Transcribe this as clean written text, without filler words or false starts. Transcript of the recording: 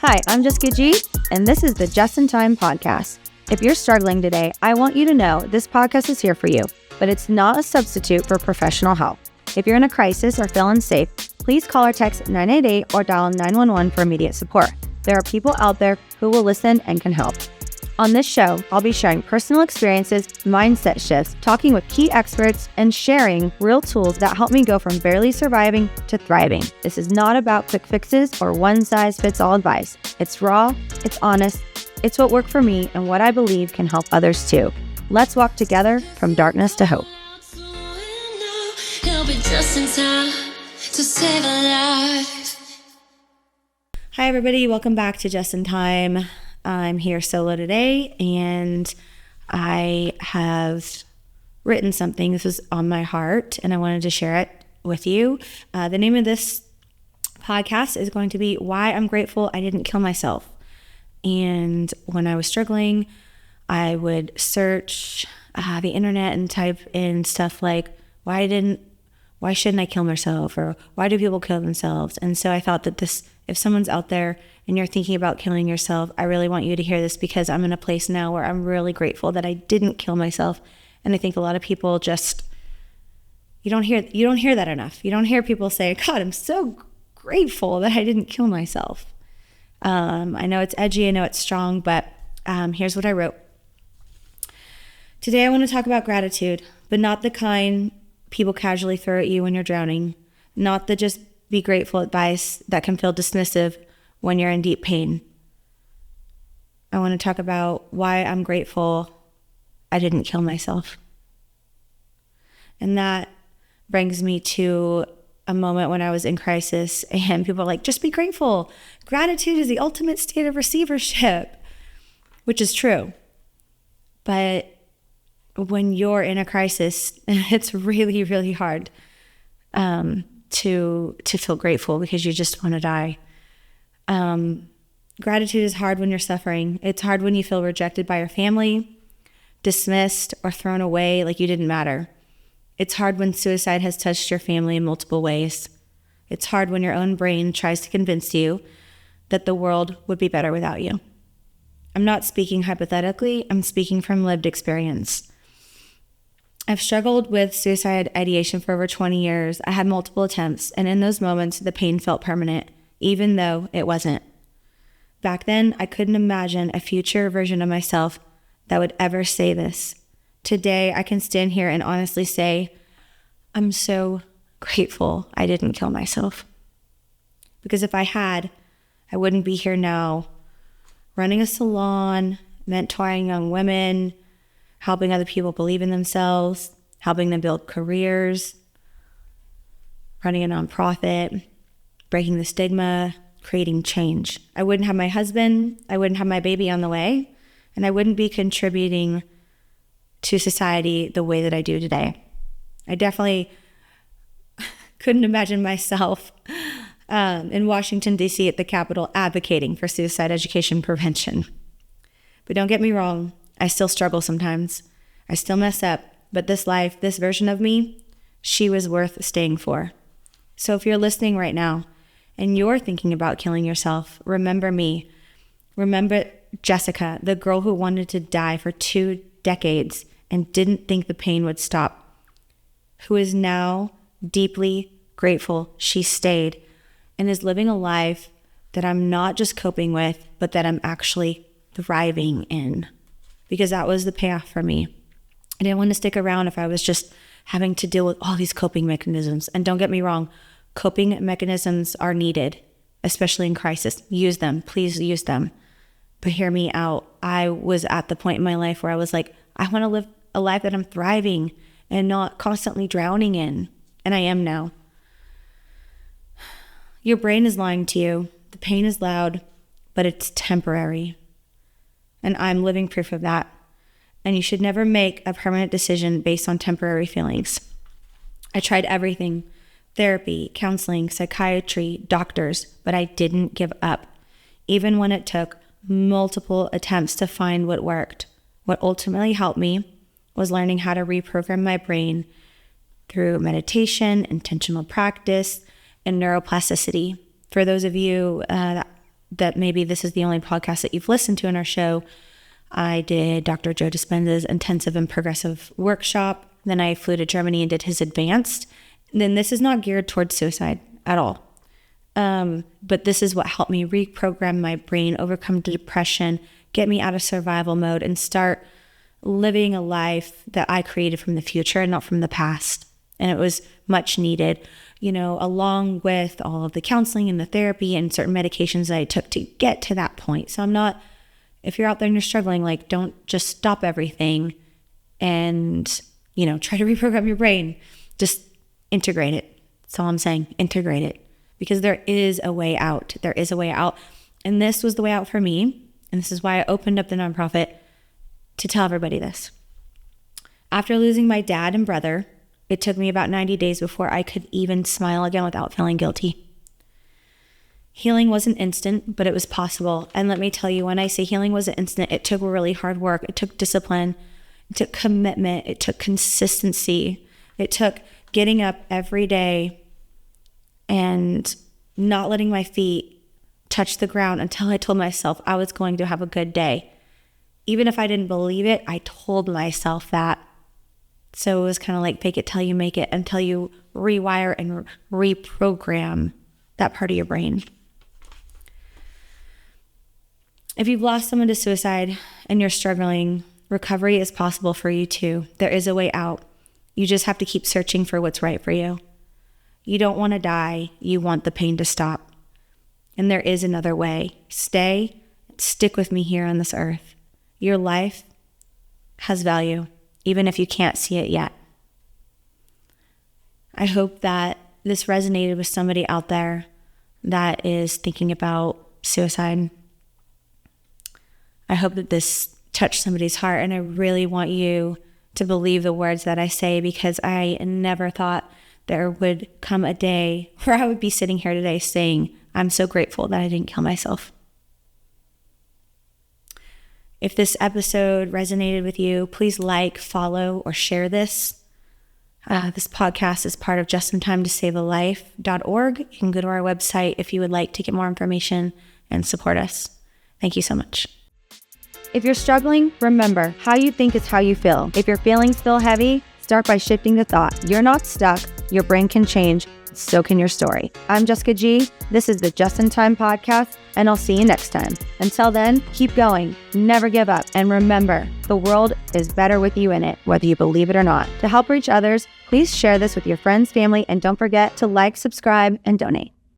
Hi, I'm Jessica G, and this is the Just in Time podcast. If you're struggling today, I want you to know this podcast is here for you, but it's not a substitute for professional help. If you're in a crisis or feel unsafe, please call or text 988 or dial 911 for immediate support. There are people out there who will listen and can help. On this show, I'll be sharing personal experiences, mindset shifts, talking with key experts, and sharing real tools that help me go from barely surviving to thriving. This is not about quick fixes or one-size-fits-all advice. It's raw, it's honest, it's what worked for me and what I believe can help others too. Let's walk together from darkness to hope. Hi everybody, welcome back to Just in Time. I'm here solo today, and I have written something. This was on my heart, and I wanted to share it with you. The name of this podcast is going to be Why I'm Grateful I Didn't Kill Myself. And when I was struggling, I would search the internet and type in stuff like, why shouldn't I kill myself? Or why do people kill themselves? And so I thought that if someone's out there and you're thinking about killing yourself, I really want you to hear this, because I'm in a place now where I'm really grateful that I didn't kill myself. And I think a lot of people you don't hear that enough. You don't hear people say, God, I'm so grateful that I didn't kill myself. I know it's edgy, I know it's strong, but here's what I wrote. Today I want to talk about gratitude, but not the kind people casually throw at you when you're drowning, not the just be grateful advice that can feel dismissive when you're in deep pain. I want to talk about why I'm grateful I didn't kill myself. And that brings me to a moment when I was in crisis, and people are like, just be grateful. Gratitude is the ultimate state of receivership, which is true. But when you're in a crisis, it's really, really hard to feel grateful, because you just want to die. Gratitude is hard when you're suffering. It's hard when you feel rejected by your family, dismissed, or thrown away like you didn't matter. It's hard when suicide has touched your family in multiple ways. It's hard when your own brain tries to convince you that the world would be better without you. I'm not speaking hypothetically, I'm speaking from lived experience. I've struggled with suicide ideation for over 20 years. I had multiple attempts, and in those moments, the pain felt permanent, even though it wasn't. Back then, I couldn't imagine a future version of myself that would ever say this. Today, I can stand here and honestly say, I'm so grateful I didn't kill myself. Because if I had, I wouldn't be here now, running a salon, mentoring young women, helping other people believe in themselves, helping them build careers, running a nonprofit, breaking the stigma, creating change. I wouldn't have my husband, I wouldn't have my baby on the way, and I wouldn't be contributing to society the way that I do today. I definitely couldn't imagine myself in Washington, D.C. at the Capitol advocating for suicide education prevention. But don't get me wrong, I still struggle sometimes. I still mess up, but this life, this version of me, she was worth staying for. So if you're listening right now and you're thinking about killing yourself, remember me. Remember Jessica, the girl who wanted to die for 2 decades and didn't think the pain would stop, who is now deeply grateful she stayed and is living a life that I'm not just coping with, but that I'm actually thriving in. Because that was the payoff for me. I didn't want to stick around if I was just having to deal with all these coping mechanisms. And don't get me wrong, coping mechanisms are needed, especially in crisis. Use them, please use them. But hear me out. I was at the point in my life where I was like, I want to live a life that I'm thriving and not constantly drowning in. And I am now. Your brain is lying to you. The pain is loud, but it's temporary. And I'm living proof of that. And you should never make a permanent decision based on temporary feelings. I tried everything, therapy, counseling, psychiatry, doctors, but I didn't give up, even when it took multiple attempts to find what worked. What ultimately helped me was learning how to reprogram my brain through meditation, intentional practice, and neuroplasticity. For those of you that that maybe this is the only podcast that you've listened to in our show, I did Dr. Joe Dispenza's intensive and progressive workshop. Then I flew to Germany and did his advanced. Then this is not geared towards suicide at all. But this is what helped me reprogram my brain, overcome depression, get me out of survival mode, and start living a life that I created from the future and not from the past. And it was much needed, along with all of the counseling and the therapy and certain medications that I took to get to that point. So if you're out there and you're struggling, don't just stop everything and, try to reprogram your brain. Just integrate it. That's all I'm saying. Integrate it. Because there is a way out. There is a way out. And this was the way out for me. And this is why I opened up the nonprofit, to tell everybody this. After losing my dad and brother, it took me about 90 days before I could even smile again without feeling guilty. Healing wasn't instant, but it was possible. And let me tell you, when I say healing wasn't instant, it took really hard work. It took discipline. It took commitment. It took consistency. It took getting up every day and not letting my feet touch the ground until I told myself I was going to have a good day. Even if I didn't believe it, I told myself that. So it was kind of like fake it till you make it, until you rewire and reprogram that part of your brain. If you've lost someone to suicide and you're struggling, recovery is possible for you too. There is a way out. You just have to keep searching for what's right for you. You don't want to die. You want the pain to stop. And there is another way. Stick with me here on this earth. Your life has value, even if you can't see it yet. I hope that this resonated with somebody out there that is thinking about suicide. I hope that this touched somebody's heart, and I really want you to believe the words that I say, because I never thought there would come a day where I would be sitting here today saying, I'm so grateful that I didn't kill myself. If this episode resonated with you, please follow, or share this. This podcast is part of justintimetosavealife.org. You can go to our website if you would like to get more information and support us. Thank you so much. If you're struggling, remember, how you think is how you feel. If your feelings feel heavy, start by shifting the thought. You're not stuck. Your brain can change. So can your story. I'm Jessica G. This is the Just in Time podcast, and I'll see you next time. Until then, keep going. Never give up. And remember, the world is better with you in it, whether you believe it or not. To help reach others, please share this with your friends, family, and don't forget to subscribe, and donate.